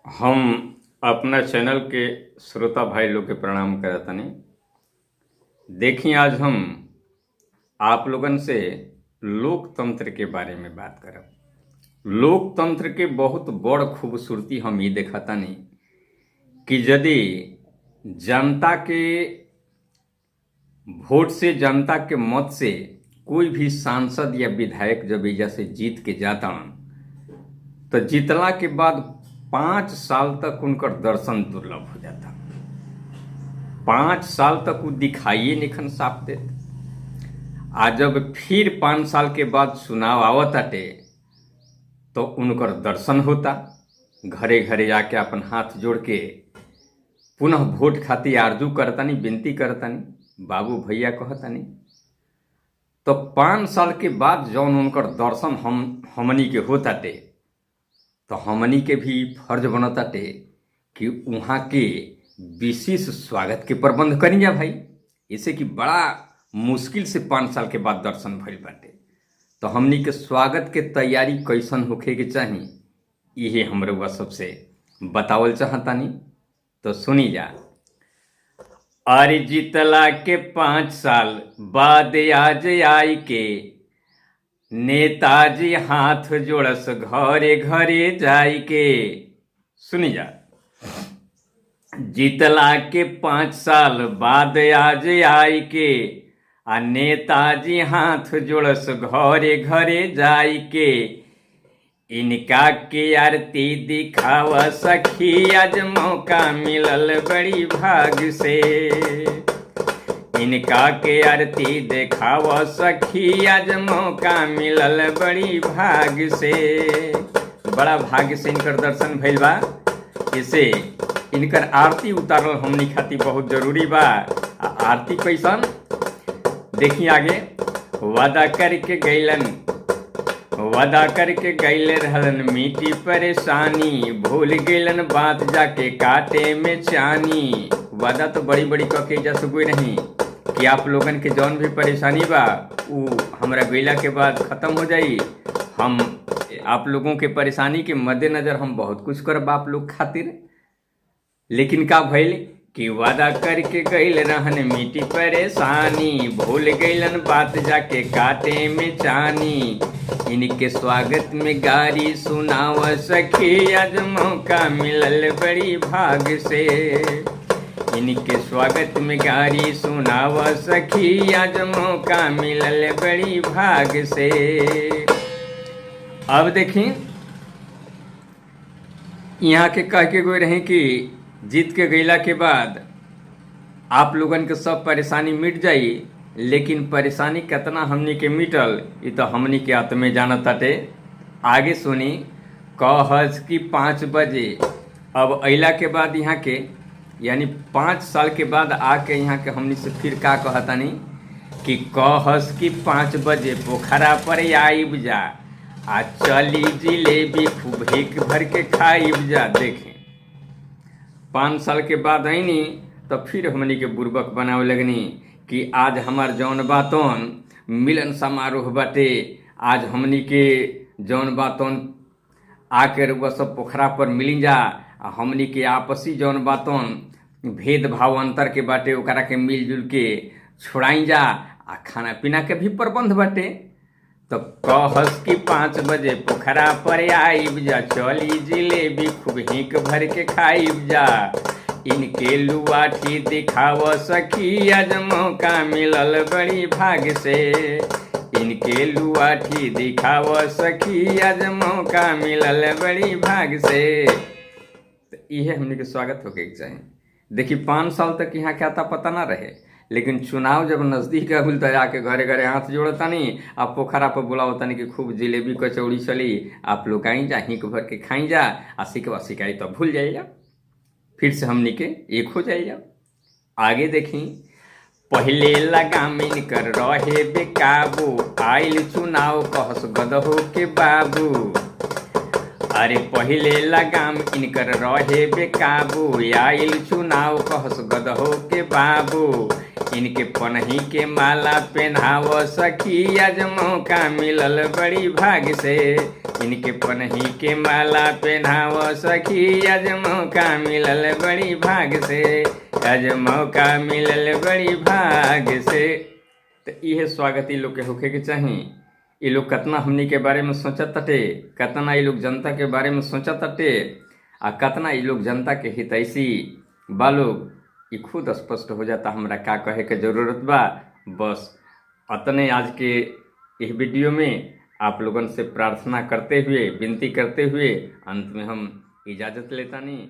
हम अपना चैनल के श्रोता भाई लोग के प्रणाम करतनी। देखिए, आज हम आप लोगन से लोकतंत्र के बारे में बात करब। लोकतंत्र के बहुत बड़ खूबसूरती हम ये देखतानी कि यदि जनता के वोट से, जनता के मत से कोई भी सांसद या विधायक जब एजा से जीत के जाता तो जीतला के बाद 5 साल तक उनकर दर्शन दुर्लभ हो जाता। 5 साल तक वो दिखाइए निखन साफ देते। आ जब फिर 5 साल के बाद चुनाव आवताटे तो उनकर दर्शन होता। घरे घरे जाके अपन हाथ जोड़ के पुनः वोट खातिर आरजू करतानी, विनती करतानी, बाबू भैया कहतानी। तो 5 साल के बाद जौन उनकर दर्शन हमनी के होताटे तो हमनी के भी फर्ज बनताटे कि वहाँ के विशेष स्वागत के प्रबंध करी जा भाई। इसे कि बड़ा मुश्किल से 5 साल के बाद दर्शन भइल बाटे, तो हमनी के स्वागत के तैयारी कैसन होखे के चाही इहे हमरे हुआ सबसे बतावल चाहतानी। तो सुनी जा। अरे जीतला के 5 साल बाद आज आई के नेताजी हाथ जोड़स घरे घरे जाई के। सुनी जा। जीतला के 5 साल बाद आज आई के आ नेताजी हाथ जोड़स घरे घरे जाई के। इनका के आरती दिखाव सखी, आज मौका मिलल बड़ी भाग से। इनका के आरती देखाव सखी, आज मौका मिलल बड़ी भाग से। बड़ा भाग्य से इनकर दर्शन भइल बा। इसे इनकर आरती उतारल हमनी खातिर बहुत जरूरी बा। आरती कैसन देखी आगे। वादा करके गैलन रहलन मीठी परेशानी, भूल गैलन बात जाके काटे में चानी। वादा तो बड़ी बड़ी कह के जा सकोई नहीं कि आप लोगन के जौन भी परेशानी बा वो हमरा गैला के बाद खत्म हो जाई। हम आप लोगों के परेशानी के मद्देनजर हम बहुत कुछ करब आप लोग खातिर। लेकिन का भइल कि वादा करके गैल रहन मीठी परेशानी, भूल गैलन बात जाके काटे में चानी। इनके स्वागत में गारी सुनाव सखी, आज मौका मिलल बड़ी भाग से। इनके स्वागत में गारी सुनाव सखी, आज मौका मिलल बड़ी भाग से। अब देखिए, यहाँ के कह के गए रहे कि जीत के गैला के बाद आप लोगन के सब परेशानी मिट जाई। लेकिन परेशानी कितना हमनी के मिटल ये तो हमनी के आत्मे जानत ताटे। आगे सुनी। कहस कि 5 बजे अब अइला के बाद यहाँ के यानी 5 साल के बाद आके यहाँ के हमनी से फिर का कहतानी कि कहस कि 5 बजे पोखरा पर आइब जा आ चली जिलेबी खूब हिक भर के खाइब जा। देखें, 5 साल के बाद आईनी तो फिर हमनी के बुर्बक बनावे लगनी कि आज हमार जौन बातोन मिलन समारोह बाटे, आज हमनी के जौन बातोन आकर वह सब पोखरा पर मिली जा। हमनी के आपसी जौन बातोन भेदभाव अंतर के बाटे ओकरा के मिलजुल के छोड़ाई जा। आ खाना पीना के भी प्रबंध बाटे। तो कहस कि 5 बजे पोखरा पर आइब जा, चली जिलेबी खूब हिक भर के खाइब जा। इनके लुआठी दिखाव सखी, आज मौका मिलल बड़ी भाग से। इनके लुआठी दिखाव सखी, आज मौका मिलल बड़ी भाग से। तो यह हमने के स्वागत होके चाहिए। देखिए, 5 साल तक यहाँ क्या था पता ना रहे, लेकिन चुनाव जब नजदीक आगुल तो जाके घरे घरे हाथ जोड़तानी, आप पोखरा पर बुलावतानी कि खूब जिलेबी कचौड़ी चली, आप लोग आई जा, हिक भर के खाई जा। आ सिकवा शिकाई तो भूल जाइएगा, फिर से हमनी के एक हो जाइए। आगे देखी। पहले लगाम इनकर रहे बेकाबू, आइल चुनाव कहस गदहो के बाबू। अरे पहले लगाम इनकर रहे बेकाबू, आइल चुनाव कहस गदहो के बाबू। इनके पनही के माला पहनावो सखी, आज मौका मिलल बड़ी भाग से। इनके पनही के माला पहनावो सखी, आज मौका मिलल बड़ी भाग से। आज मौका मिलल बड़ी भाग से। तो इहे स्वागत ई लोग के होखे के चाही। ये लोग कितना हमनी के बारे में सोचत तटे, कितना ये लोग जनता के बारे में सोचत तटे, आ कितना ये लोग जनता के हितैषी बा लोग, ये खुद स्पष्ट हो जाता। हमरा का कहे के जरूरत बा। बस अतने आज के इस वीडियो में आप लोगन से प्रार्थना करते हुए, विनती करते हुए अंत में हम इजाज़त लेता नहीं।